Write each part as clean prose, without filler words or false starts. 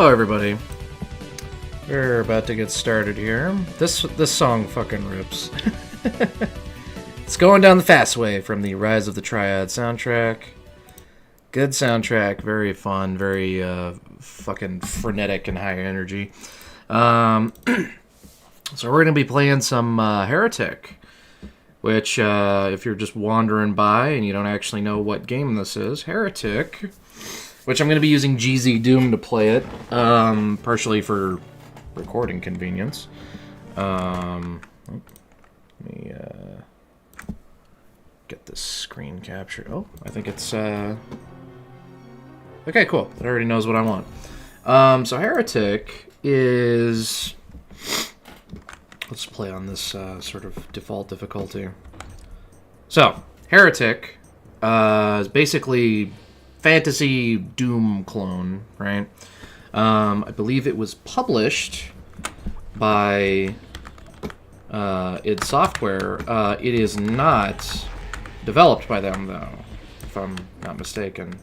Hello, everybody. We're about to get started here. This song fucking rips. It's going down the fast way from the Rise of the Triad soundtrack. Good soundtrack, very fun, very fucking frenetic and high energy. So we're gonna be playing some Heretic, which if you're just wandering by and you don't actually know what game this is, Heretic. Which I'm going to be using GZ Doom to play it, partially for recording convenience. Let me get this screen captured. Oh, I think it's... Okay, cool. It already knows what I want. So Heretic is... Let's play on this sort of default difficulty. So, Heretic is basically... fantasy Doom clone, right? I believe it was published by id Software. It is not developed by them, though, if I'm not mistaken.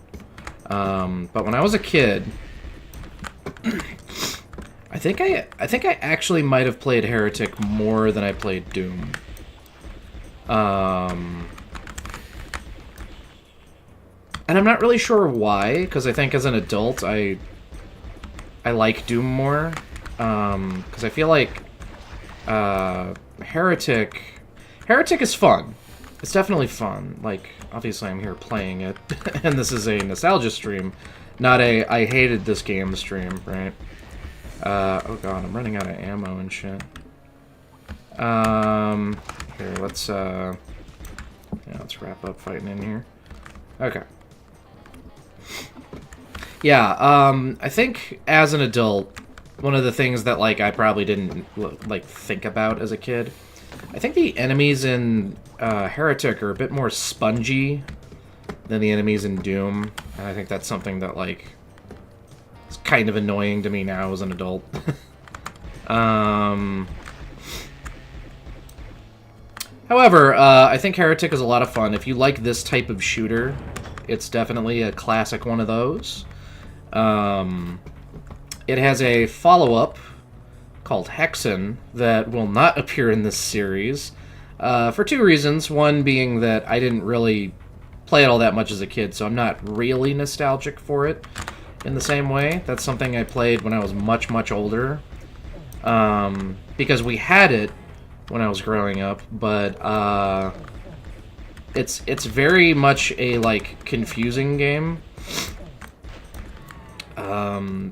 But when I was a kid, I think I actually might have played Heretic more than I played Doom. And I'm not really sure why, because I think as an adult, I like Doom more. Because I feel like Heretic is fun. It's definitely fun. Like, obviously I'm here playing it, and this is a nostalgia stream, not a I hated this game stream, right? Oh god, I'm running out of ammo and shit. Here, let's wrap up fighting in here. Okay. Yeah, I think as an adult, one of the things that, like, I probably didn't, like, think about as a kid, I think the enemies in Heretic are a bit more spongy than the enemies in Doom, and I think that's something that, like, is kind of annoying to me now as an adult. However, I think Heretic is a lot of fun. If you like this type of shooter, it's definitely a classic one of those. It has a follow-up called Hexen that will not appear in this series for two reasons. One being that I didn't really play it all that much as a kid, so I'm not really nostalgic for it in the same way. That's something I played when I was much, much older. Because we had it when I was growing up, but it's very much a, like, confusing game.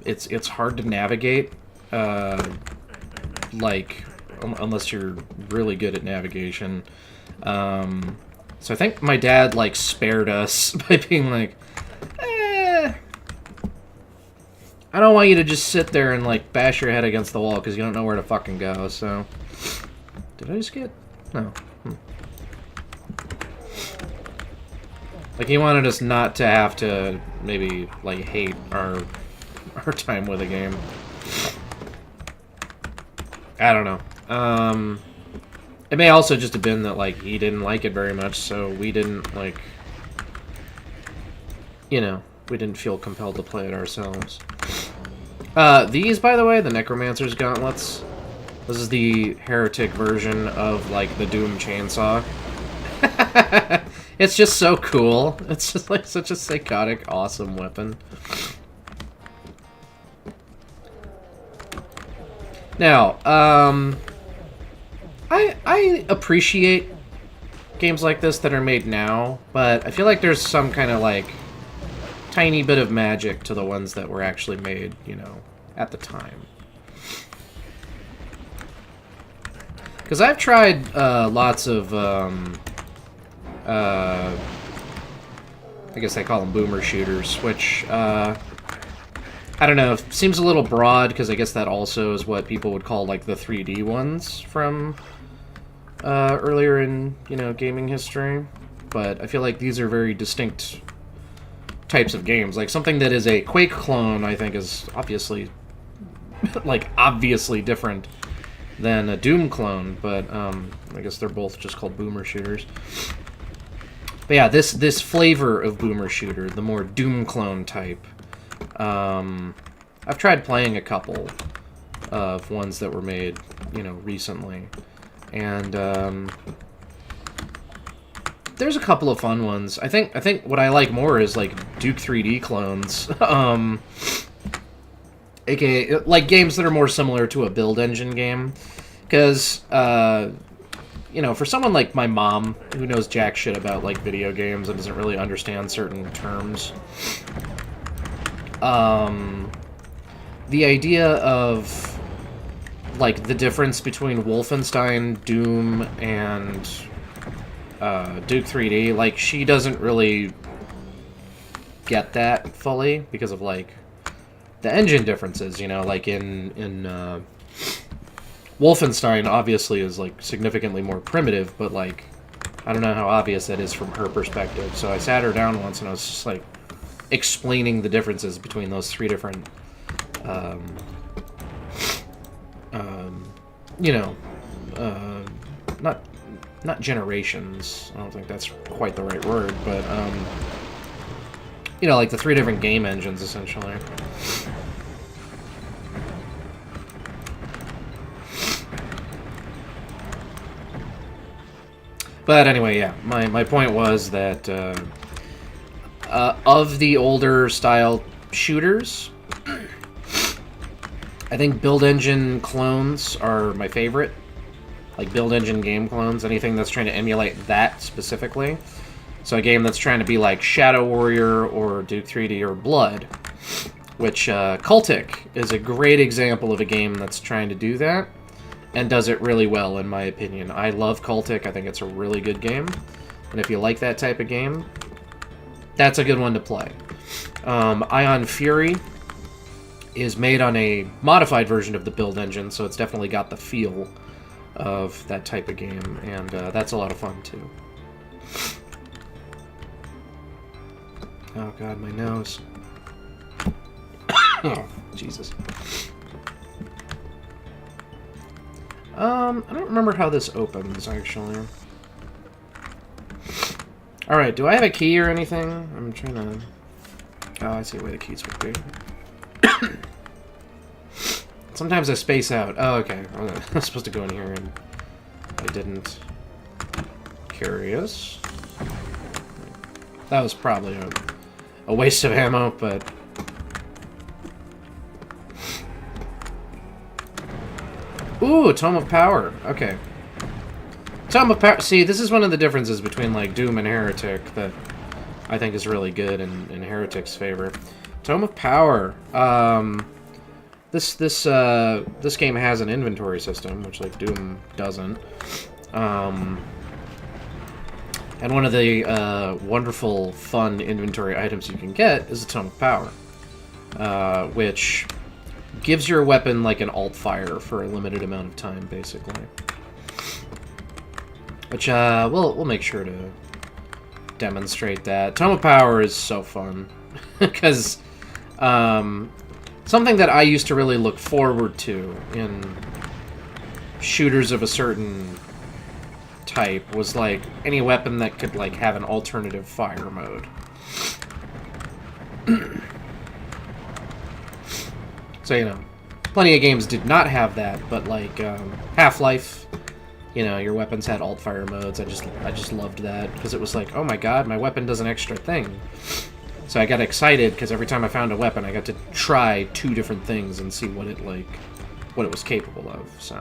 It's hard to navigate, like, unless you're really good at navigation. So I think my dad, like, spared us by being like, I don't want you to just sit there and, like, bash your head against the wall because you don't know where to fucking go, so... Did I just get... No. Like, he wanted us not to have to maybe, like, hate our time with a game. I don't know. It may also just have been that, like, he didn't like it very much, so we didn't, like... You know, we didn't feel compelled to play it ourselves. These, by the way, the Necromancer's Gauntlets. This is the Heretic version of, like, the Doom Chainsaw. It's just so cool. It's just, like, such a psychotic, awesome weapon. Now, I appreciate games like this that are made now, but I feel like there's some kind of, like, tiny bit of magic to the ones that were actually made, you know, at the time. Because I've tried lots of, I guess they call them boomer shooters, which, I don't know, seems a little broad, because I guess that also is what people would call, like, the 3D ones from earlier in, you know, gaming history. But I feel like these are very distinct types of games. Like, something that is a Quake clone, I think, is obviously, like, obviously different than a Doom clone, but I guess they're both just called boomer shooters. But yeah, this flavor of boomer shooter, the more Doom clone type, I've tried playing a couple of ones that were made, you know, recently, and there's a couple of fun ones. I think what I like more is like Duke 3D clones, aka like games that are more similar to a build engine game, because you know, for someone like my mom who knows jack shit about like video games and doesn't really understand certain terms, the idea of like the difference between Wolfenstein, Doom, and Duke 3D, like, she doesn't really get that fully because of like the engine differences, you know, like in Wolfenstein obviously is like significantly more primitive, but like I don't know how obvious that is from her perspective. So I sat her down once and I was just like explaining the differences between those three different you know, not generations. I don't think that's quite the right word, but you know, like the three different game engines essentially. But anyway, yeah, my point was that of the older style shooters, I think build engine clones are my favorite. Like build engine game clones, anything that's trying to emulate that specifically. So a game that's trying to be like Shadow Warrior or Duke 3D or Blood, which Cultic is a great example of a game that's trying to do that and does it really well, in my opinion. I love Cultic. I think it's a really good game. And if you like that type of game, that's a good one to play. Ion Fury is made on a modified version of the build engine, so it's definitely got the feel of that type of game, and that's a lot of fun too. Oh god, my nose. Oh, Jesus. I don't remember how this opens, actually. Alright, do I have a key or anything? I'm trying to... Oh, I see where the keys would be. Sometimes I space out. Oh, okay. I was supposed to go in here and I didn't. Curious. That was probably a waste of ammo, but... Ooh, Tome of Power. Okay. Tome of Power. See, this is one of the differences between, like, Doom and Heretic that I think is really good in Heretic's favor. Tome of Power. This game has an inventory system, which like Doom doesn't. And one of the wonderful, fun inventory items you can get is a Tome of Power, which gives your weapon like an alt fire for a limited amount of time, basically. Which we'll make sure to demonstrate that. Tome of Power is so fun because. Something that I used to really look forward to in shooters of a certain type was like any weapon that could like have an alternative fire mode. So, you know, plenty of games did not have that, but like Half-Life, you know, your weapons had alt fire modes. I just loved that because it was like, oh my god, my weapon does an extra thing. So I got excited because every time I found a weapon, I got to try two different things and see what it was capable of. So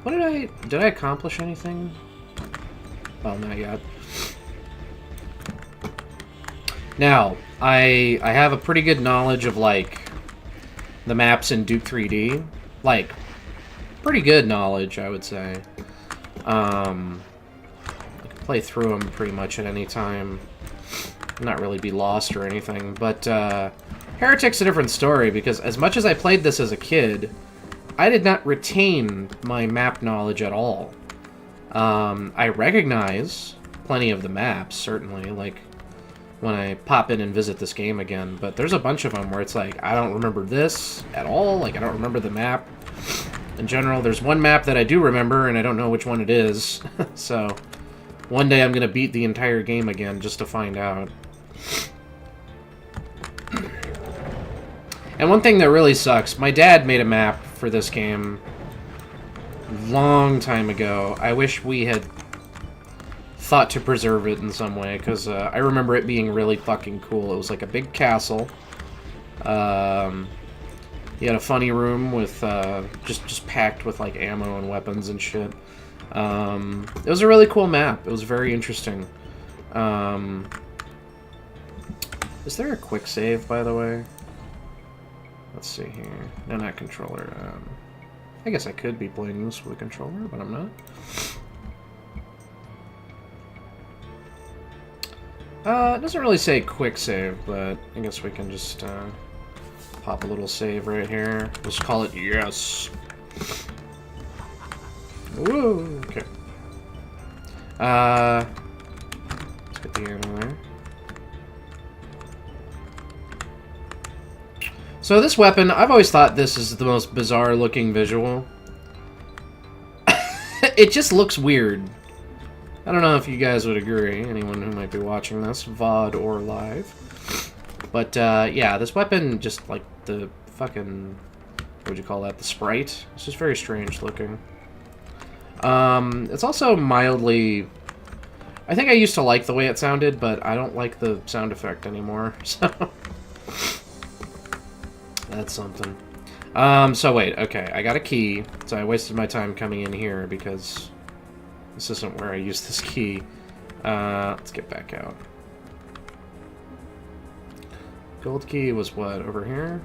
what did I accomplish anything? Oh, not yet. Now, I have a pretty good knowledge of like the maps in Duke 3D. Like pretty good knowledge, I would say. I can play through them pretty much at any time. Not really be lost or anything, but Heretic's a different story because as much as I played this as a kid, I did not retain my map knowledge at all. I recognize plenty of the maps, certainly, like when I pop in and visit this game again, but there's a bunch of them where it's like, I don't remember this at all, like I don't remember the map. In general, there's one map that I do remember, and I don't know which one it is. So, one day I'm gonna beat the entire game again just to find out. And one thing that really sucks, my dad made a map for this game long time ago. I wish we had thought to preserve it in some way, because I remember it being really fucking cool. It was like a big castle. You had a funny room with just packed with like ammo and weapons and shit. It was a really cool map. It was very interesting. Is there a quick save, by the way? Let's see here. No, not controller. I guess I could be playing this with a controller, but I'm not. It doesn't really say quick save, but I guess we can just pop a little save right here. Let's call it yes. Woo! Okay. Let's get the ammo there. So this weapon, I've always thought this is the most bizarre looking visual. It just looks weird. I don't know if you guys would agree, anyone who might be watching this, VOD or live. But, yeah, this weapon, just like the fucking, what would you call that, the sprite? It's just very strange looking. It's also mildly, I think I used to like the way it sounded, but I don't like the sound effect anymore, so. That's something. So wait, okay, I got a key, so I wasted my time coming in here because this isn't where I use this key. Let's get back out. Gold key was what, over here?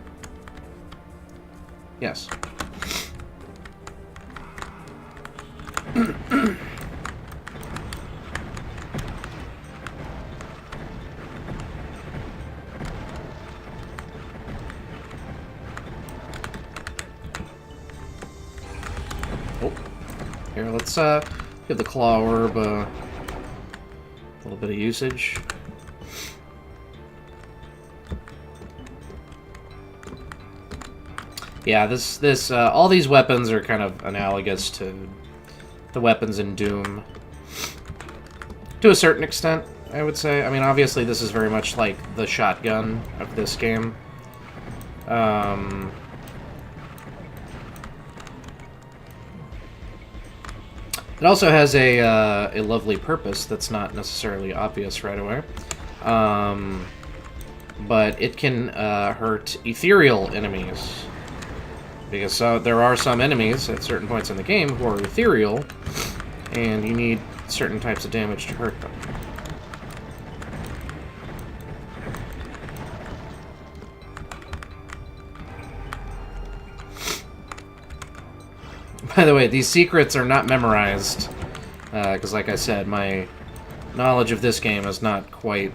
Yes. Oh. Here, let's give the claw orb a little bit of usage. Yeah, all these weapons are kind of analogous to the weapons in Doom. To a certain extent, I would say. I mean, obviously this is very much like the shotgun of this game. It also has a lovely purpose that's not necessarily obvious right away. But it can hurt ethereal enemies. Because there are some enemies at certain points in the game who are ethereal, and you need certain types of damage to hurt them. By the way, these secrets are not memorized, because like I said, my knowledge of this game is not quite,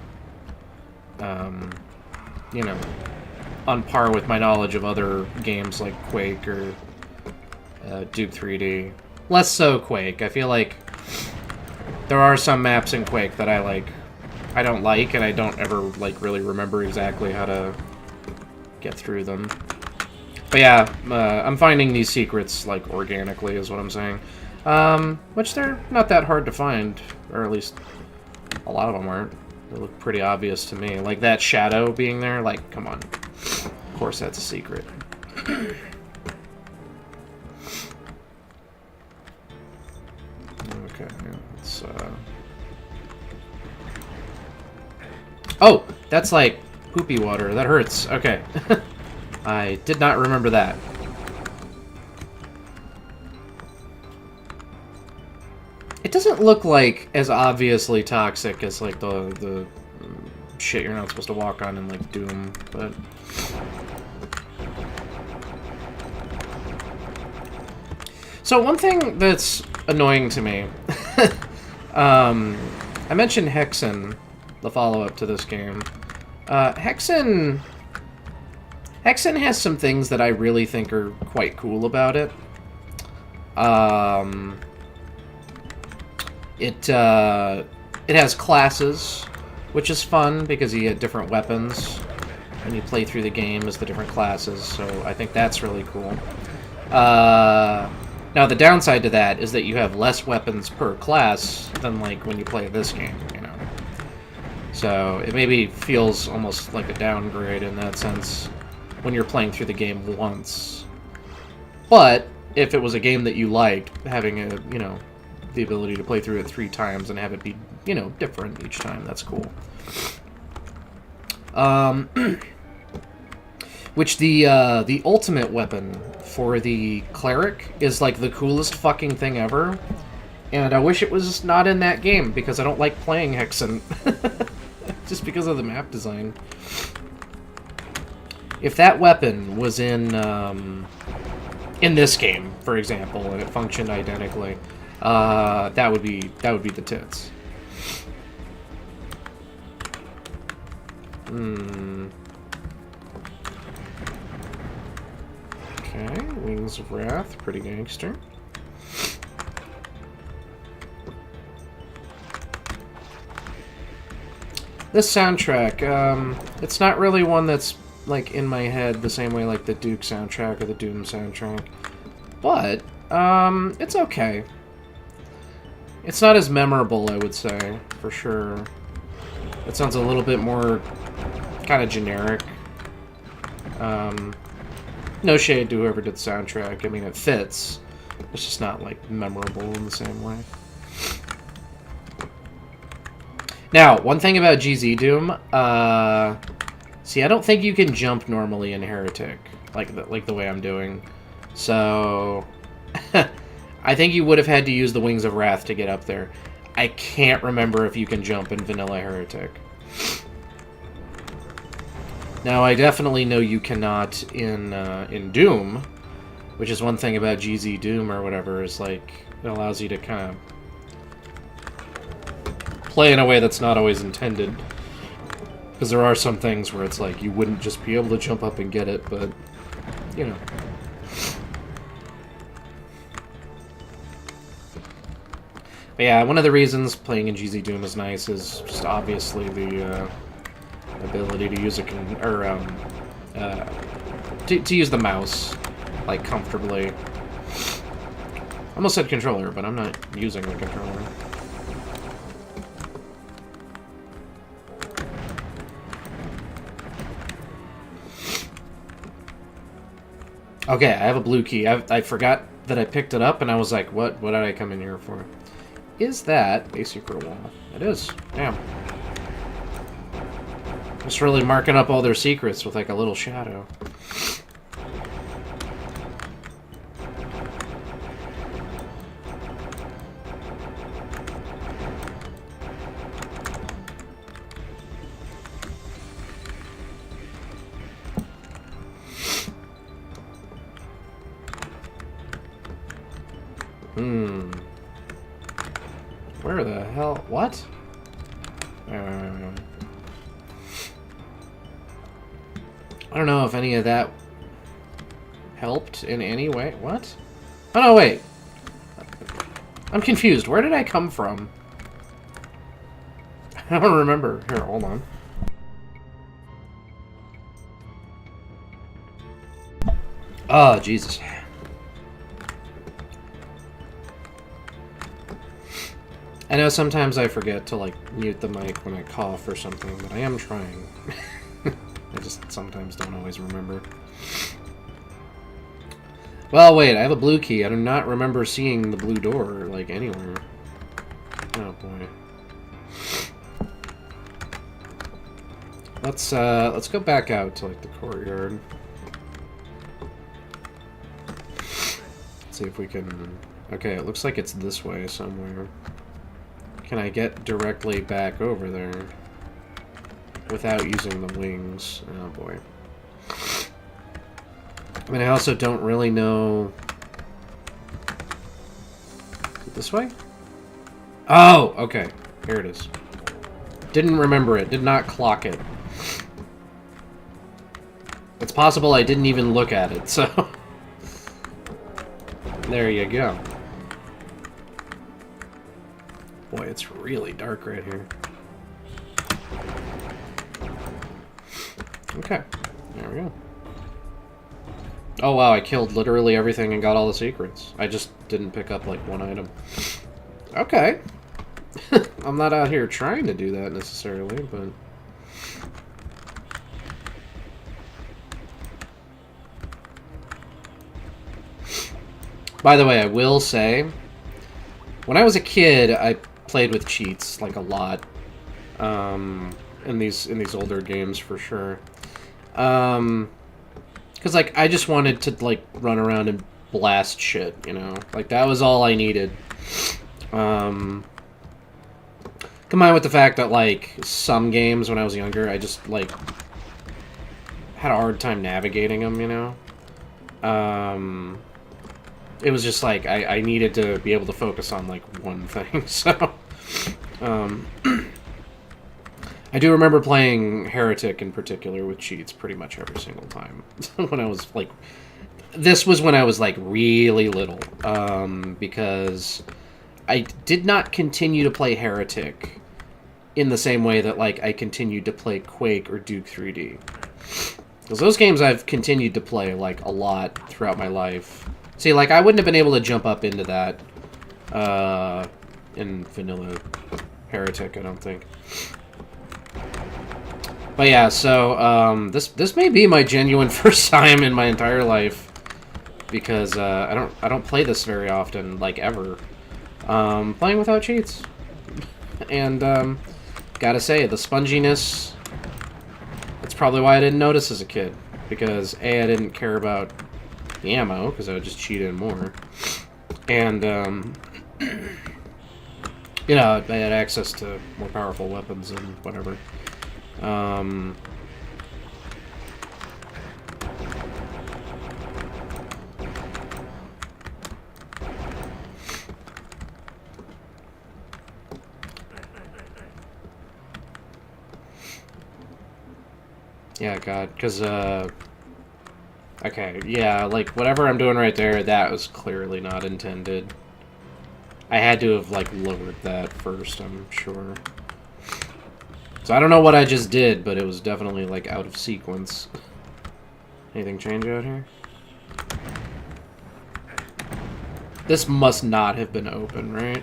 you know, on par with my knowledge of other games like Quake or Duke 3D. Less so Quake. I feel like there are some maps in Quake that I don't like, and I don't ever, like, really remember exactly how to get through them. But yeah, I'm finding these secrets, like, organically, is what I'm saying. Which they're not that hard to find, or at least a lot of them aren't. They look pretty obvious to me. Like, that shadow being there, like, come on. Of course that's a secret. Okay, let's, Oh! That's like poopy water. That hurts. Okay. I did not remember that. It doesn't look like as obviously toxic as like the shit you're not supposed to walk on in like Doom, but so one thing that's annoying to me, I mentioned Hexen, the follow-up to this game. Hexen has some things that I really think are quite cool about it. It has classes, which is fun because you get different weapons when you play through the game as the different classes, so I think that's really cool. Now, the downside to that is that you have less weapons per class than, like, when you play this game, you know? So, it maybe feels almost like a downgrade in that sense when you're playing through the game once. But, if it was a game that you liked, having a, you know, the ability to play through it 3 times and have it be, you know, different each time, that's cool. Which the ultimate weapon for the cleric is like the coolest fucking thing ever, and I wish it was not in that game because I don't like playing Hexen, just because of the map design. If that weapon was in this game, for example, and it functioned identically, that would be the tits. Okay, Wings of Wrath, pretty gangster. This soundtrack, it's not really one that's, like, in my head the same way like the Duke soundtrack or the Doom soundtrack. But, it's okay. It's not as memorable, I would say, for sure. It sounds a little bit more kind of generic. No shade to whoever did the soundtrack. I mean, it fits. It's just not, like, memorable in the same way. Now, one thing about GZ Doom, see, I don't think you can jump normally in Heretic, like the way I'm doing. So, I think you would have had to use the Wings of Wrath to get up there. I can't remember if you can jump in Vanilla Heretic. Now, I definitely know you cannot in Doom, which is one thing about GZ Doom or whatever, is like, it allows you to kind of play in a way that's not always intended. Because there are some things where it's like, you wouldn't just be able to jump up and get it, but, you know. But yeah, one of the reasons playing in GZ Doom is nice is just obviously the ability to use to use the mouse, like, comfortably. I almost said controller, but I'm not using the controller. Okay, I have a blue key. I forgot that I picked it up, and I was like, what did I come in here for? Is that a secret wall? It is. Damn. Just really marking up all their secrets with, like, a little shadow. Where the hell? What? I don't know if any of that helped in any way. What? Oh, no, wait. I'm confused. Where did I come from? I don't remember. Here, hold on. Oh, Jesus. I know sometimes I forget to, like, mute the mic when I cough or something, but I am trying. I just sometimes don't always remember. Well, wait, I have a blue key. I do not remember seeing the blue door, like, anywhere. Oh, boy. Let's go back out to, like, the courtyard. Let's see if we can... Okay, it looks like it's this way somewhere. Can I get directly back over there without using the wings? Oh, boy. I mean, I also don't really know... Is it this way? Oh, okay. Here it is. Didn't remember it. Did not clock it. It's possible I didn't even look at it, so... There you go. Boy, it's really dark right here. Okay. There we go. Oh wow, I killed literally everything and got all the secrets. I just didn't pick up, like, one item. Okay. I'm not out here trying to do that, necessarily, but... By the way, I will say, when I was a kid, I played with cheats, like, a lot. In these older games, for sure. Because, like, I just wanted to, like, run around and blast shit, you know? Like, that was all I needed. Combined with the fact that, like, some games when I was younger, I just, like, had a hard time navigating them, you know? It was just, like, I needed to be able to focus on, like, one thing, so... I do remember playing Heretic in particular with cheats pretty much every single time. When I was, like... This was when I was, like, really little. Because I did not continue to play Heretic in the same way that, like, I continued to play Quake or Duke 3D. Because those games I've continued to play, like, a lot throughout my life. See, like, I wouldn't have been able to jump up into that in vanilla Heretic, I don't think. But yeah, so this may be my genuine first time in my entire life, because I don't play this very often, like, ever. Playing without cheats, and gotta say, the sponginess. That's probably why I didn't notice as a kid, because A, I didn't care about the ammo because I would just cheat in more, and you know, I had access to more powerful weapons and whatever. Yeah, God, because, okay, yeah, like, whatever I'm doing right there, that was clearly not intended. I had to have, like, lowered that first, I'm sure. So I don't know what I just did, but it was definitely, like, out of sequence. Anything change out here? This must not have been open, right?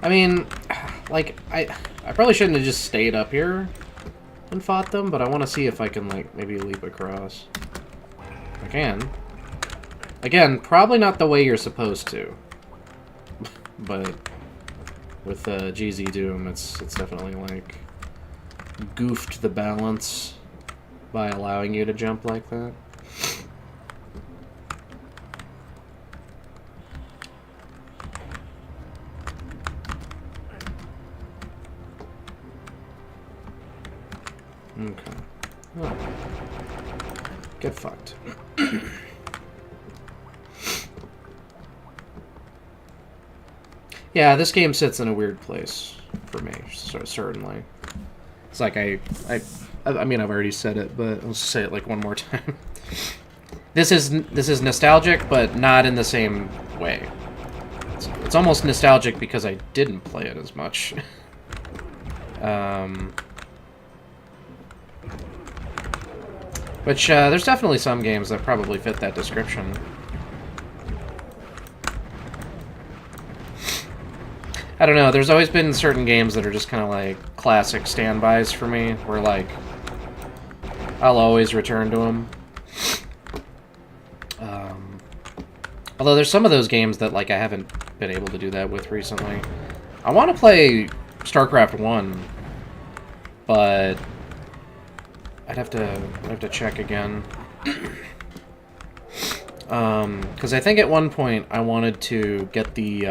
I mean, like, I probably shouldn't have just stayed up here and fought them, but I want to see if I can, like, maybe leap across. I can. Again, probably not the way you're supposed to. But with GZ Doom, it's definitely, like, goofed the balance by allowing you to jump like that. Okay. Oh. Get fucked. Yeah, this game sits in a weird place for me, certainly. It's like I mean, I've already said it, but I'll just say it like one more time. This is nostalgic, but not in the same way. It's almost nostalgic because I didn't play it as much. Which, there's definitely some games that probably fit that description. I don't know, there's always been certain games that are just kind of like classic standbys for me, where, like, I'll always return to them. Although there's some of those games that, like, I haven't been able to do that with recently. I want to play StarCraft 1, but I'd have to check again. Because I think at one point I wanted to get the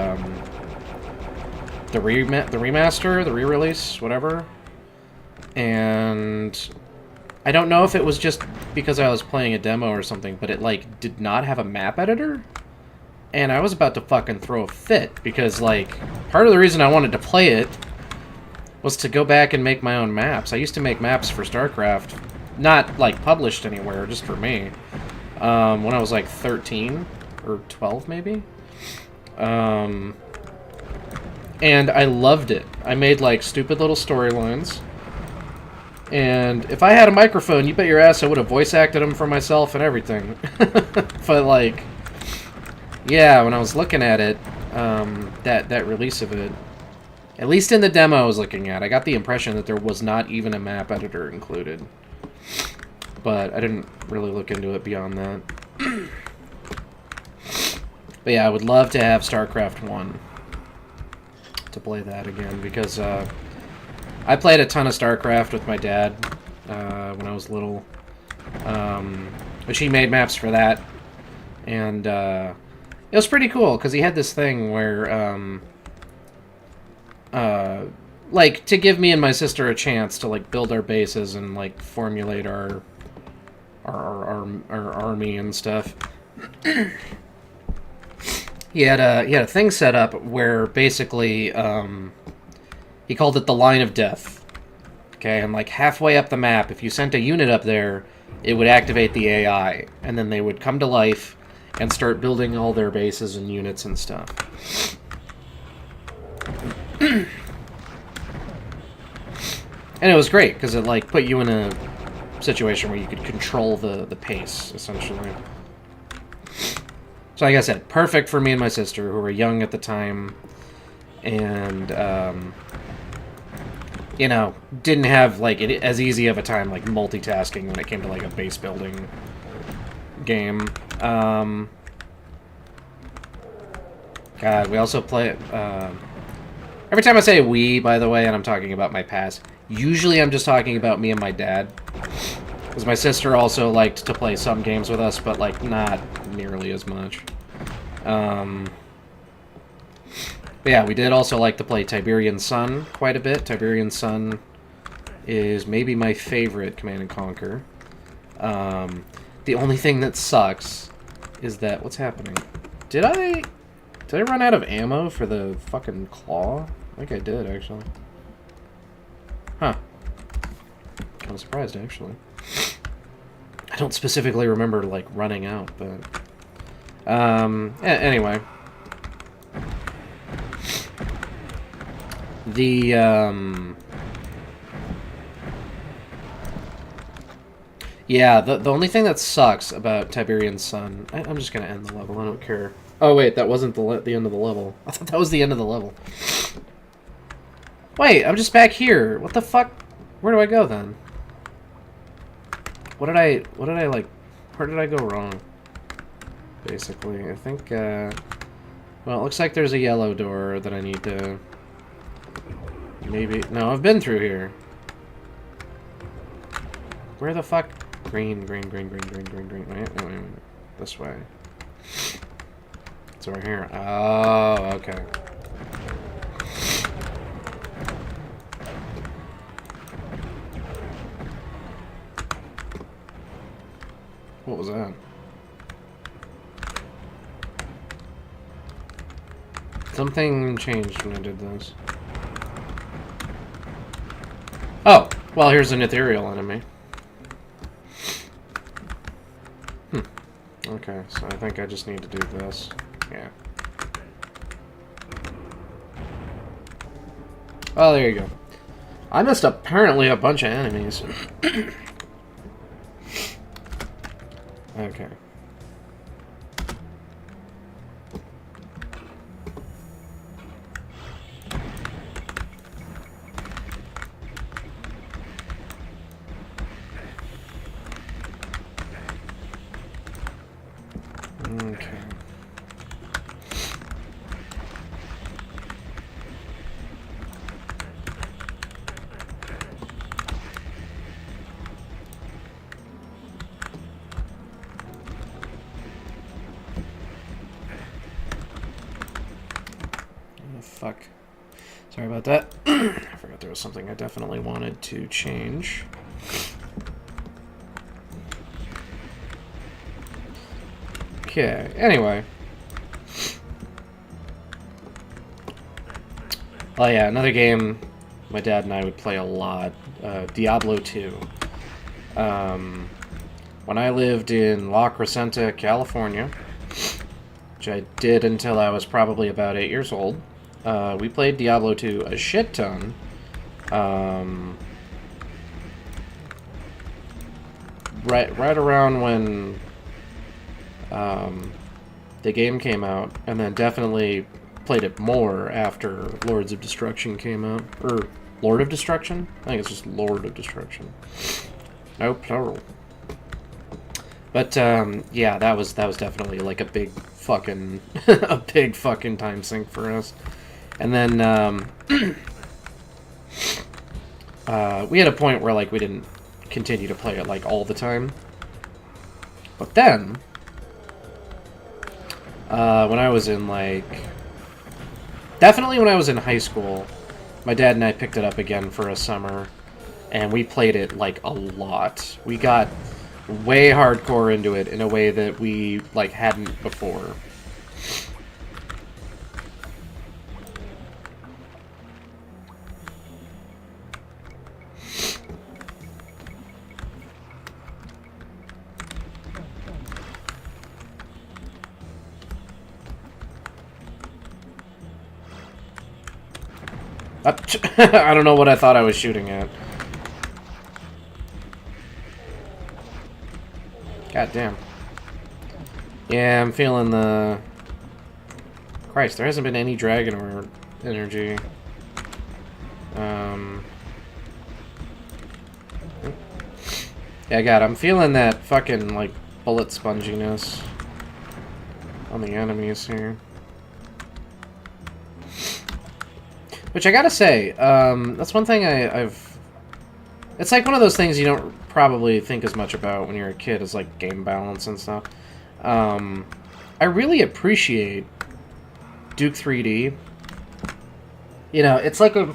remaster, the re-release, whatever. And I don't know if it was just because I was playing a demo or something, but it, like, did not have a map editor. And I was about to fucking throw a fit, because, like, part of the reason I wanted to play it was to go back and make my own maps. I used to make maps for StarCraft not like published anywhere, just for me. When I was like 13 or 12 maybe. And I loved it. I made like stupid little storylines. And if I had a microphone, you bet your ass I would have voice acted them for myself and everything. But like, yeah, when I was looking at it, that release of it, at least in the demo I was looking at, I got the impression that there was not even a map editor included. But I didn't really look into it beyond that. But yeah, I would love to have StarCraft 1 to play that again, because I played a ton of StarCraft with my dad when I was little. Which he made maps for that. And it was pretty cool, because he had this thing where, like, to give me and my sister a chance to, like, build our bases and, like, formulate our army and stuff. He had a thing set up where basically he called it the Line of Death. Okay, and like halfway up the map, if you sent a unit up there, it would activate the AI, and then they would come to life and start building all their bases and units and stuff. And it was great because it like put you in a situation where you could control the pace, essentially. So like I said, perfect for me and my sister, who were young at the time, and, you know, didn't have, like, as easy of a time, like, multitasking when it came to, like, a base building game. God, we also play, every time I say we, by the way, and I'm talking about my past, usually I'm just talking about me and my dad. Because my sister also liked to play some games with us, but, like, not nearly as much. But yeah, we did also like to play Tiberian Sun quite a bit. Tiberian Sun is maybe my favorite Command & Conquer. The only thing that sucks is that... What's happening? Did I run out of ammo for the fucking claw? I think I did, actually. Huh. Kind of surprised, actually. I don't specifically remember, like, running out, but... anyway. Yeah, the only thing that sucks about Tiberian Sun... I'm just gonna end the level, I don't care. Oh, wait, that wasn't the end of the level. I thought that was the end of the level. Wait, I'm just back here. What the fuck? Where do I go, then? What did I, like... Where did I go wrong? Basically, I think, well, it looks like there's a yellow door that I need to... Maybe... No, I've been through here. Where the fuck? Green. Wait. This way. It's over here. Oh, okay. What was that? Something changed when I did this. Oh! Well, here's an ethereal enemy. Okay, so I think I just need to do this. Yeah. Oh, there you go. I missed apparently a bunch of enemies. Okay. Okay. Oh, fuck. Sorry about that. I forgot there was something I definitely wanted to change. Okay, anyway. Oh yeah, another game my dad and I would play a lot. Diablo 2. When I lived in La Crescenta, California, which I did until I was probably about 8 years old, we played Diablo 2 a shit ton. Right around when the game came out, and then definitely played it more after Lords of Destruction came out. Or Lord of Destruction? I think it's just Lord of Destruction. No, plural. But yeah, that was definitely like a big fucking a big fucking time sink for us. And then we had a point where like we didn't continue to play it like all the time. But then when I was in like definitely when I was in high school, my dad and I picked it up again for a summer, and we played it like a lot. We got way hardcore into it in a way that we like hadn't before. I don't know what I thought I was shooting at. God damn. Yeah, I'm feeling the... Christ, there hasn't been any dragon or energy. Yeah, God, I'm feeling that fucking, like, bullet sponginess on the enemies here. Which I gotta say, that's one thing I've... It's like one of those things you don't probably think as much about when you're a kid, is like game balance and stuff. I really appreciate Duke 3D. You know, it's like a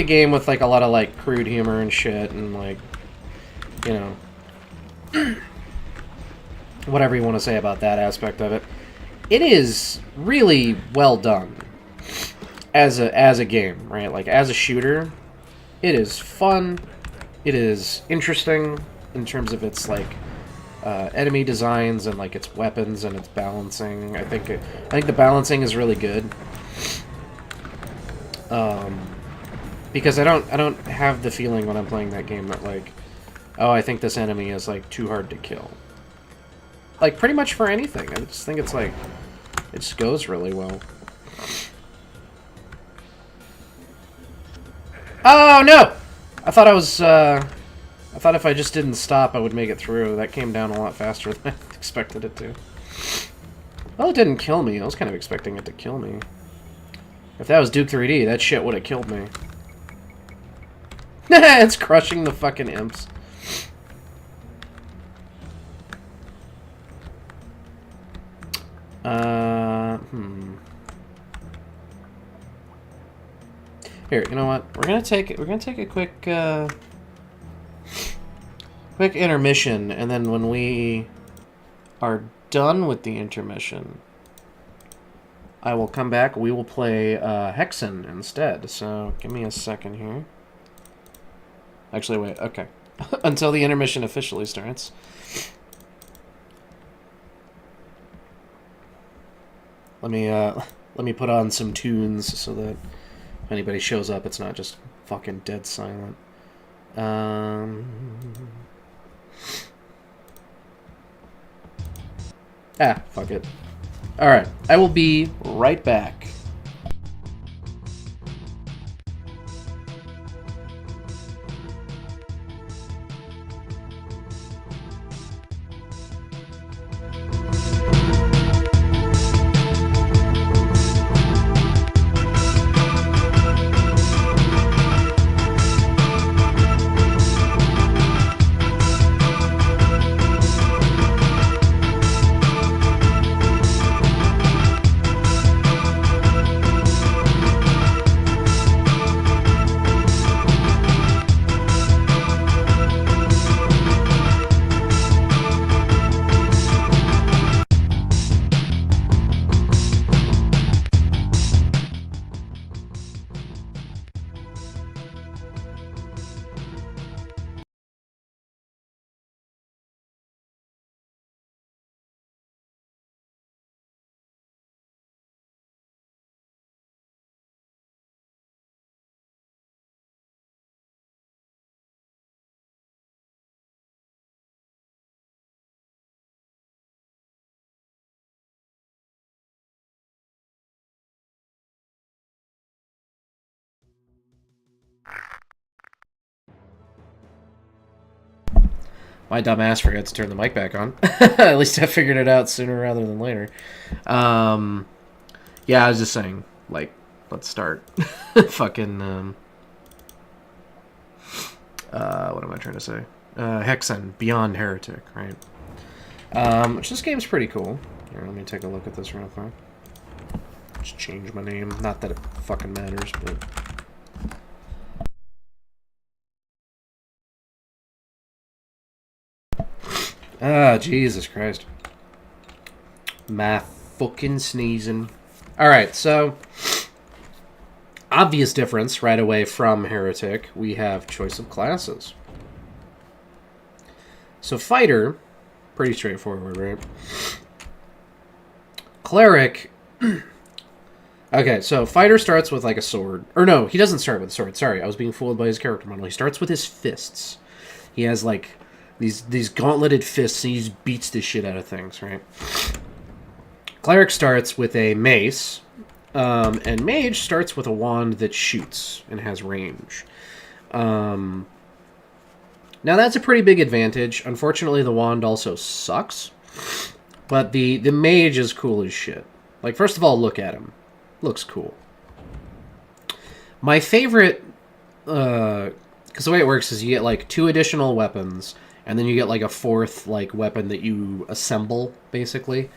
game with like a lot of like crude humor and shit, and like, you know, whatever you want to say about that aspect of it. It is really well done as a game, right? Like as a shooter, it is fun. It is interesting in terms of its like enemy designs and like its weapons and its balancing. I think the balancing is really good. Because I don't have the feeling when I'm playing that game that like, oh, I think this enemy is like too hard to kill. Like pretty much for anything. I just think it's like it just goes really well. Oh no! I thought I was I thought if I just didn't stop I would make it through. That came down a lot faster than I expected it to. Well, it didn't kill me. I was kind of expecting it to kill me. If that was Duke 3D, that shit would have killed me. It's crushing the fucking imps. Here, you know what? We're gonna take a quick quick intermission, and then when we are done with the intermission, I will come back. We will play Hexen instead. So give me a second here. Actually, wait. Okay, until the intermission officially starts. Let me put on some tunes so that if anybody shows up, it's not just fucking dead silent. Fuck it. Alright, I will be right back. My dumb ass forgot to turn the mic back on. At least I figured it out sooner rather than later. Yeah, I was just saying, like, let's start. Fucking, what am I trying to say? Hexen, Beyond Heretic, right? Which this game's pretty cool. Here, let me take a look at this real quick. Just change my name. Not that it fucking matters, but... Ah, Jesus Christ. My fucking sneezing. Alright, so... Obvious difference right away from Heretic. We have choice of classes. So Fighter, pretty straightforward, right? Cleric... Okay, so Fighter starts with, like, a sword. Or no, he doesn't start with a sword. Sorry, I was being fooled by his character model. He starts with his fists. He has, like, these gauntleted fists, and he just beats the shit out of things, right? Cleric starts with a mace, and Mage starts with a wand that shoots and has range. Now, that's a pretty big advantage. Unfortunately, the wand also sucks. But the Mage is cool as shit. Like, first of all, look at him. Looks cool. My favorite... because the way it works is you get, like, 2 additional weapons, and then you get, like, a 4th, like, weapon that you assemble, basically.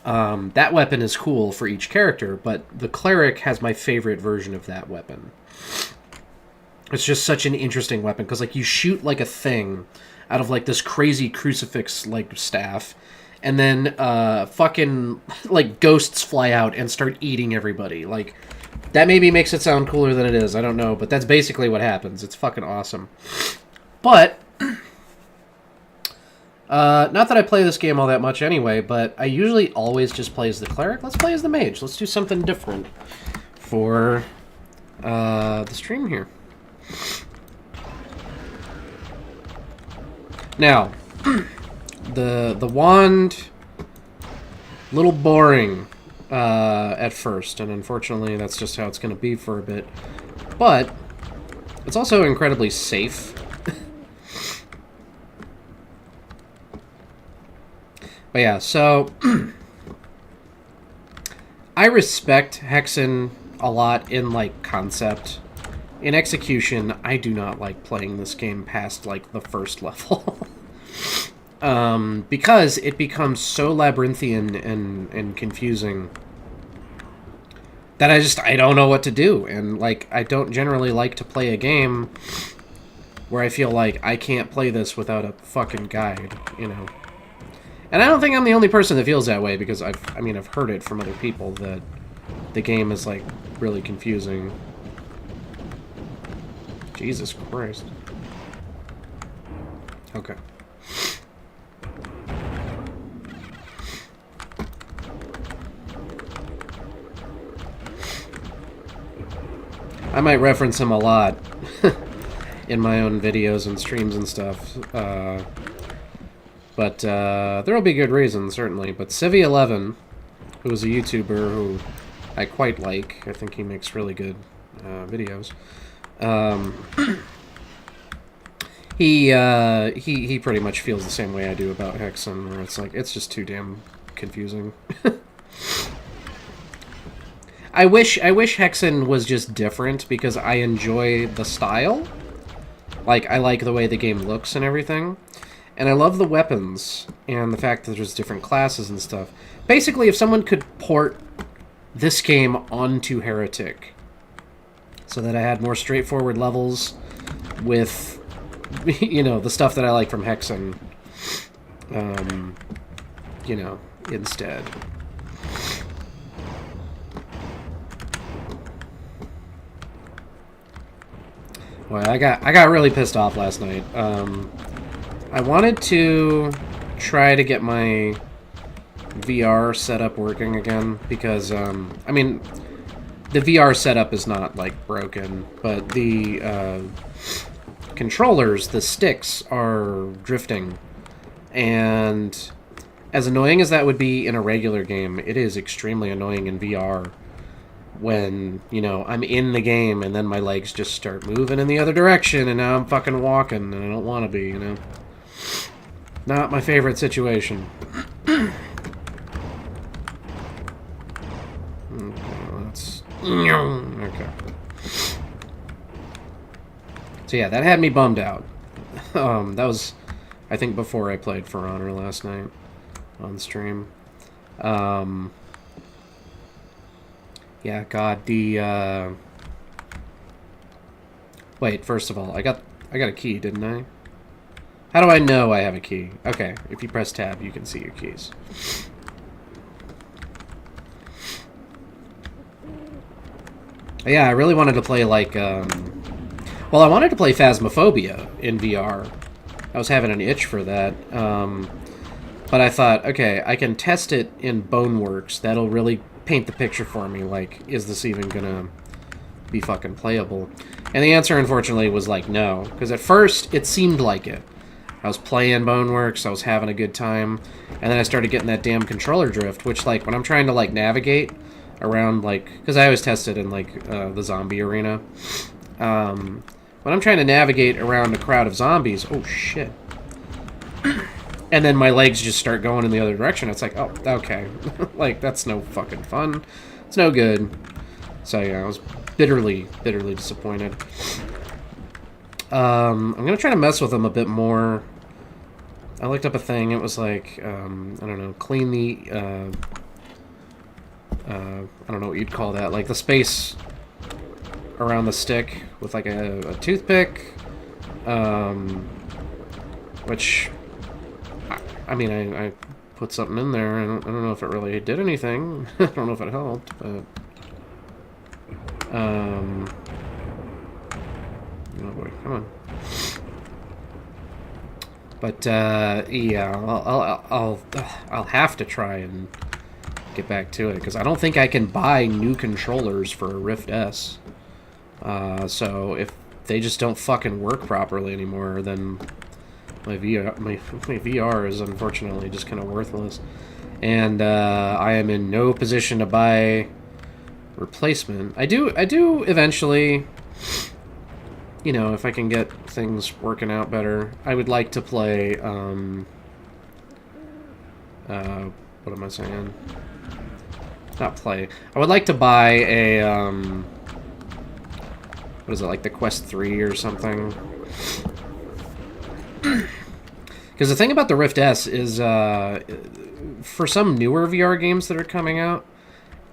That weapon is cool for each character, but the Cleric has my favorite version of that weapon. It's just such an interesting weapon, because, like, you shoot, like, a thing out of, like, this crazy crucifix, like, staff, and then, fucking, like, ghosts fly out and start eating everybody. Like, that maybe makes it sound cooler than it is, I don't know, but that's basically what happens. It's fucking awesome. But, not that I play this game all that much anyway, but I usually always just play as the Cleric. Let's play as the Mage. Let's do something different for, the stream here. Now, the wand, little boring at first, and unfortunately that's just how it's going to be for a bit. But it's also incredibly safe. But yeah, so I respect Hexen a lot in, like, concept. In execution, I do not like playing this game past, like, the first level. Because it becomes so labyrinthian and confusing that I don't know what to do. And, like, I don't generally like to play a game where I feel like I can't play this without a fucking guide, you know. And I don't think I'm the only person that feels that way, because I've heard it from other people that the game is, like, really confusing. Jesus Christ. Okay. I might reference him a lot in my own videos and streams and stuff. But there will be good reasons, certainly. But Civi11, who is a YouTuber who I quite like, I think he makes really good videos. He pretty much feels the same way I do about Hexen, where it's like, it's just too damn confusing. I wish Hexen was just different, because I enjoy the style. Like, I like the way the game looks and everything. And I love the weapons, and the fact that there's different classes and stuff. Basically, if someone could port this game onto Heretic, so that I had more straightforward levels with, you know, the stuff that I like from Hexen, you know, instead. Well, I got really pissed off last night. I wanted to try to get my VR setup working again, because, I mean, the VR setup is not, like, broken, but the controllers, the sticks, are drifting. And as annoying as that would be in a regular game, it is extremely annoying in VR when, you know, I'm in the game and then my legs just start moving in the other direction and now I'm fucking walking and I don't want to be, you know? Not my favorite situation. Okay. So yeah, that had me bummed out. That was, I think, before I played For Honor last night on stream. Yeah, God, the wait, first of all, I got a key, didn't I? How do I know I have a key? Okay, if you press tab, you can see your keys. Yeah, I really wanted to play, like, well, I wanted to play Phasmophobia in VR. I was having an itch for that. But I thought, okay, I can test it in Boneworks. That'll really paint the picture for me. Like, is this even gonna be fucking playable? And the answer, unfortunately, was like, no. Because at first, it seemed like it. I was playing Boneworks, I was having a good time, and then I started getting that damn controller drift, which, like, when I'm trying to, like, navigate around, like, because I always test it in, like, the zombie arena. When I'm trying to navigate around a crowd of zombies, oh, shit. And then my legs just start going in the other direction. It's like, oh, okay. Like, that's no fucking fun. It's no good. So, yeah, I was bitterly, bitterly disappointed. I'm going to try to mess with them a bit more. I looked up a thing. It was like, I don't know, clean the, I don't know what you'd call that. Like, the space around the stick with, like, a toothpick. Which... I mean, I put something in there. I don't know if it really did anything. I don't know if it helped, but... oh boy, come on. But, yeah, I'll have to try and get back to it, because I don't think I can buy new controllers for a Rift S. So if they just don't fucking work properly anymore, then... My VR is unfortunately just kind of worthless, and I am in no position to buy replacement. I do eventually, you know, if I can get things working out better. I would like to play. What am I saying? Not play. I would like to buy a what is it, like the Quest 3 or something? Because the thing about the Rift S is, for some newer VR games that are coming out,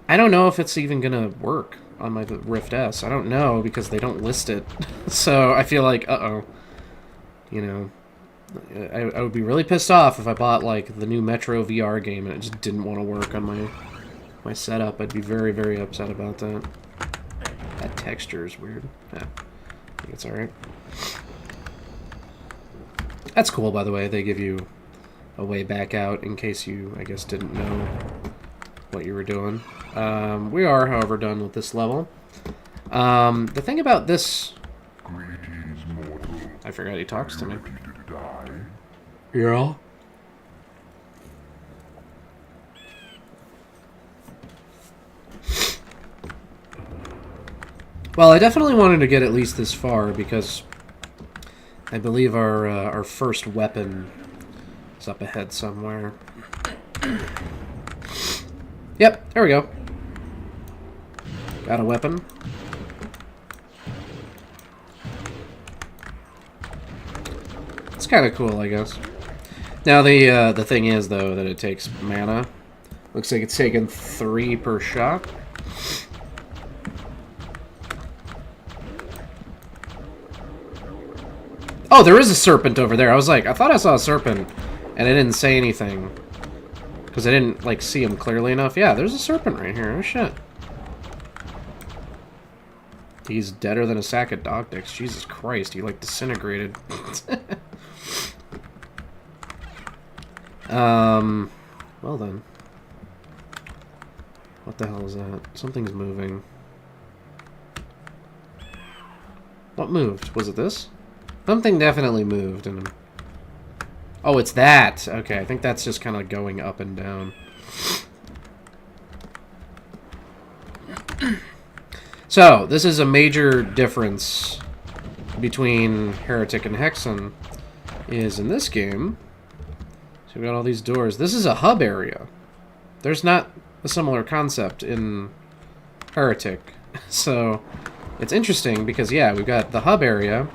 I don't know if it's even going to work on my Rift S. I don't know, because they don't list it. So I feel like, uh-oh. You know, I would be really pissed off if I bought, like, the new Metro VR game and it just didn't want to work on my setup. I'd be very, very upset about that. That texture is weird. Yeah, I think it's alright. That's cool, by the way. They give you a way back out in case you, I guess, didn't know what you were doing. We are, however, done with this level. The thing about this... I forgot he talks to me. Yeah? Well, I definitely wanted to get at least this far, because... I believe our first weapon is up ahead somewhere. Yep, there we go. Got a weapon. It's kind of cool, I guess. Now the thing is, though, that it takes mana. Looks like it's taking 3 per shot. Oh, there is a serpent over there. I was like, I thought I saw a serpent, and I didn't say anything. Because I didn't, like, see him clearly enough. Yeah, there's a serpent right here. Oh, shit. He's deader than a sack of dog dicks. Jesus Christ, he, like, disintegrated. Well then. What the hell is that? Something's moving. What moved? Was it this? Something definitely moved. And oh, it's that! Okay, I think that's just kind of going up and down. So, this is a major difference between Heretic and Hexen, is in this game, So we got all these doors. This is a hub area. There's not a similar concept in Heretic. So it's interesting because, yeah, we've got the hub area.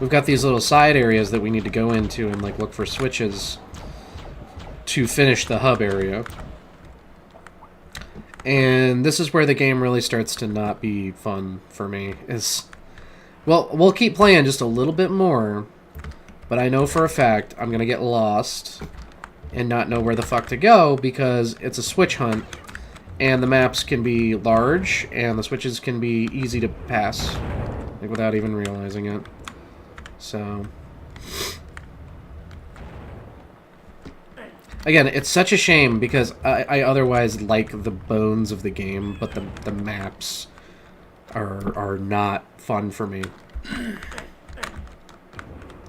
We've got these little side areas that we need to go into and like look for switches to finish the hub area. And this is where the game really starts to not be fun for me. Well, we'll keep playing just a little bit more, but I know for a fact I'm going to get lost and not know where the fuck to go because it's a switch hunt, and the maps can be large, and the switches can be easy to pass, like, without even realizing it. So, again, it's such a shame because I otherwise like the bones of the game, but the maps are not fun for me.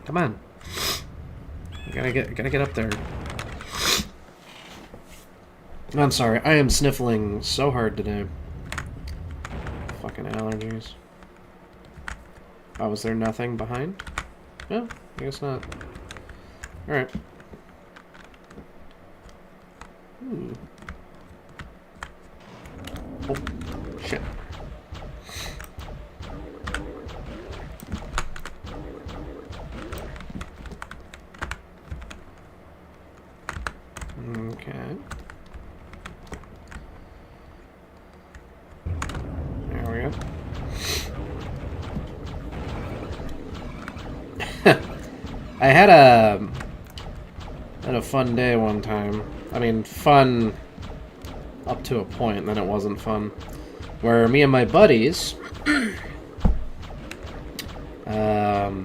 Come on, gotta get up there. I'm sorry, I am sniffling so hard today. Fucking allergies. Oh, was there nothing behind? No, I guess not. Alright. Ooh. Oh, shit. Okay. There we go. I had a fun day one time. I mean, fun up to a point, and then it wasn't fun. Where me and my buddies, I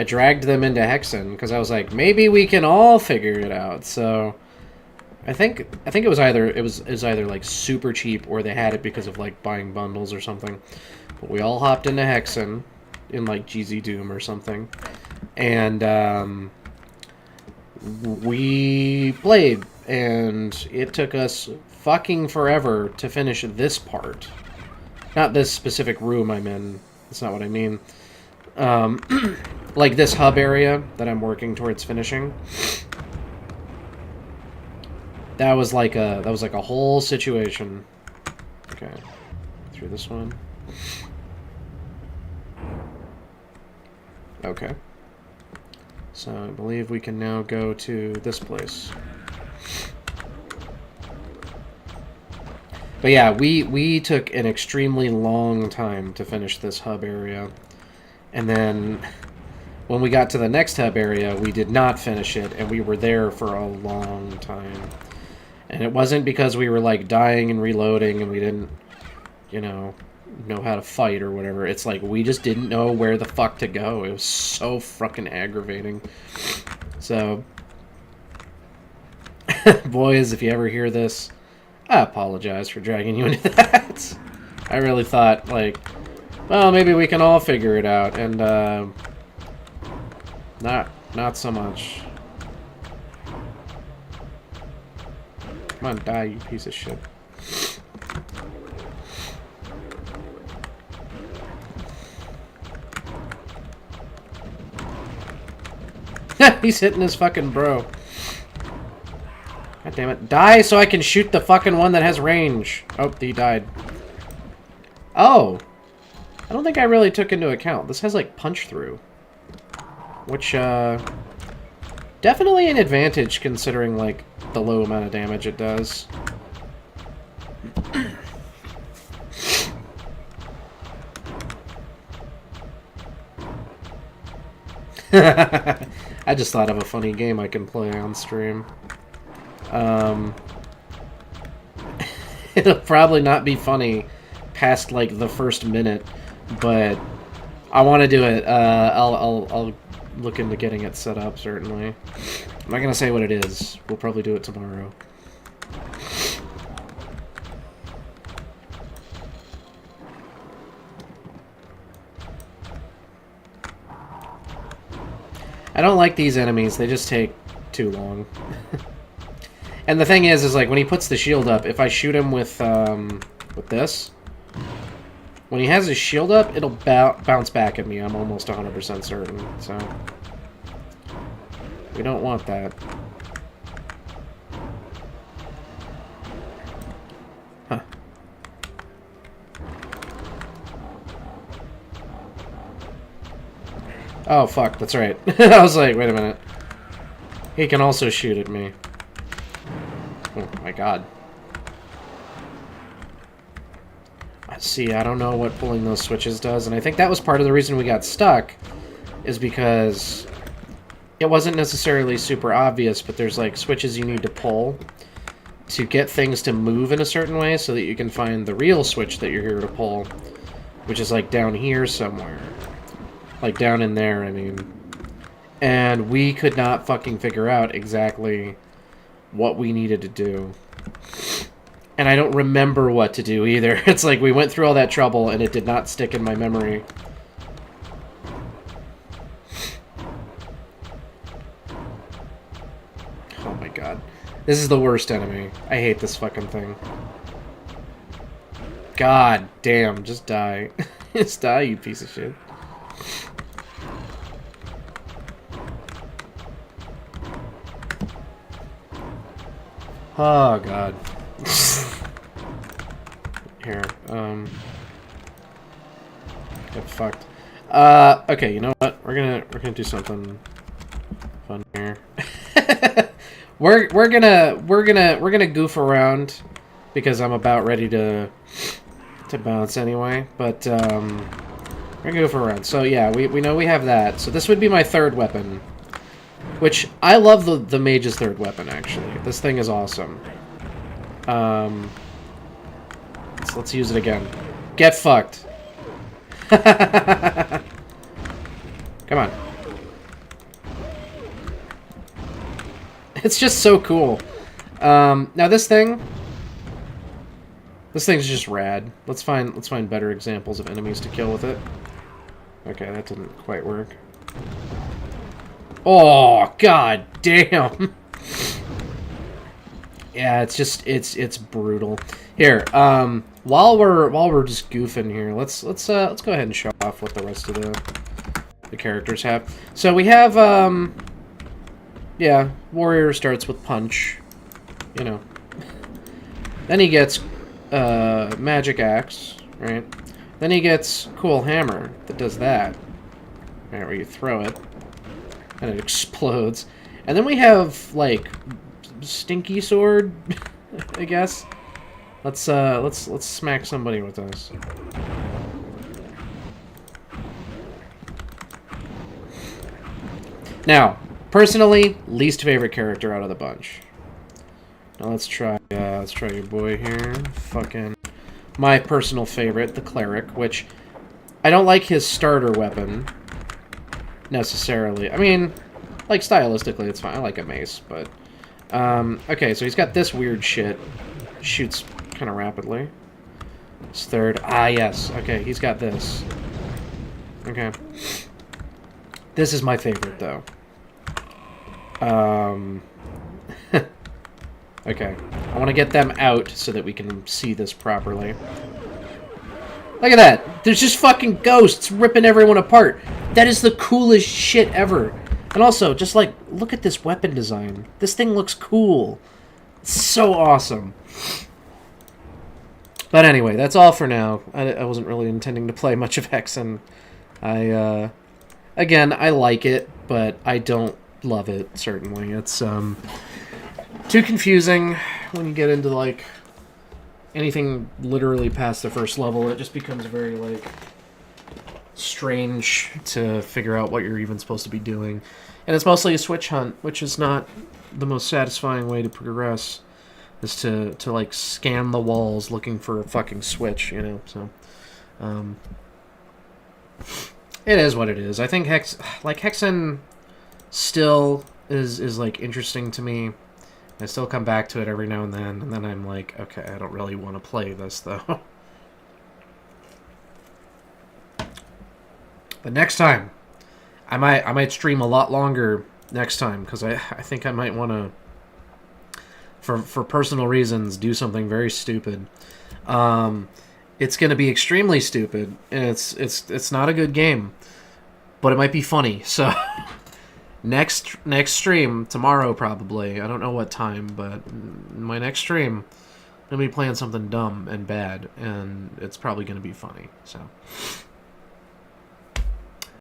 dragged them into Hexen because I was like, maybe we can all figure it out. So I think it was either like super cheap or they had it because of like buying bundles or something. But we all hopped into Hexen in like GZ Doom or something, and we played, and it took us fucking forever to finish this part. Not this specific room I'm in. That's not what I mean. Like this hub area that I'm working towards finishing. That was like a whole situation. Okay, through this one. Okay. So I believe we can now go to this place. But yeah, we took an extremely long time to finish this hub area. And then when we got to the next hub area, we did not finish it, and we were there for a long time. And it wasn't because we were like dying and reloading and we didn't, you know how to fight or whatever. It's like we just didn't know where the fuck to go. It was so fucking aggravating. So, boys, if you ever hear this, I apologize for dragging you into that. I really thought, like, well, maybe we can all figure it out, and not so much. Come on, die, you piece of shit. He's hitting his fucking bro. God damn it. Die so I can shoot the fucking one that has range. Oh, he died. Oh. I don't think I really took into account. This has, like, punch through. Which, definitely an advantage considering, like, the low amount of damage it does. I just thought of a funny game I can play on stream. It'll probably not be funny past like the first minute, but I want to do it. I'll look into getting it set up, certainly. I'm not gonna say what it is. We'll probably do it tomorrow. I don't like these enemies. They just take too long. And the thing is like when he puts the shield up, if I shoot him with this, when he has his shield up, it'll bounce back at me. I'm almost 100% certain. So We don't want that. Huh. Oh, fuck, that's right. I was like, wait a minute. He can also shoot at me. Oh, my God. See, I don't know what pulling those switches does, and I think that was part of the reason we got stuck, is because it wasn't necessarily super obvious, but there's, like, switches you need to pull to get things to move in a certain way so that you can find the real switch that you're here to pull, which is, like, down here somewhere. Like, down in there, I mean. And we could not fucking figure out exactly what we needed to do. And I don't remember what to do either. It's like we went through all that trouble and it did not stick in my memory. Oh my God. This is the worst enemy. I hate this fucking thing. God damn, just die. Just die, you piece of shit. Oh God. Here, get fucked. Okay, you know what? We're gonna do something fun here. we're gonna goof around because I'm about ready to bounce anyway. But we're gonna goof around. So yeah, we know we have that. So this would be my third weapon, which I love the mage's third weapon actually. This thing is awesome. Let's use it again. Get fucked. Come on. It's just so cool. Now this thing's just rad. Let's find better examples of enemies to kill with it. Okay, that didn't quite work. Oh, god damn. Yeah, it's brutal. Here, while we're just goofing here, let's go ahead and show off what the rest of the characters have. So we have yeah, warrior starts with punch, you know. Then he gets magic axe, right? Then he gets cool hammer that does that. Right, where you throw it and it explodes. And then we have like stinky sword, I guess. Let's smack somebody with this. Now, personally, least favorite character out of the bunch. Now let's try your boy here. Fucking my personal favorite, the cleric, which I don't like his starter weapon necessarily. I mean, like stylistically, it's fine. I like a mace, but okay, so he's got this weird shit. Shoots kind of rapidly. His third. Ah, yes. Okay, he's got this. Okay. This is my favorite, though. Okay. I want to get them out so that we can see this properly. Look at that! There's just fucking ghosts ripping everyone apart. That is the coolest shit ever. And also, just like, look at this weapon design. This thing looks cool. It's so awesome. But anyway, that's all for now. I wasn't really intending to play much of Hexen. Again, I like it, but I don't love it, certainly. It's, too confusing when you get into, like, anything literally past the first level. It just becomes very, like, strange to figure out what you're even supposed to be doing. And it's mostly a switch hunt, which is not the most satisfying way to progress. Is to like scan the walls looking for a fucking switch, you know. So, it is what it is. I think Hexen still is like interesting to me. I still come back to it every now and then I'm like, okay, I don't really want to play this though. But next time, I might stream a lot longer next time because I think I might want to. For personal reasons, do something very stupid. It's going to be extremely stupid, and it's not a good game, but it might be funny. So, next stream tomorrow probably. I don't know what time, but my next stream, I'm gonna be playing something dumb and bad, and it's probably gonna be funny. So.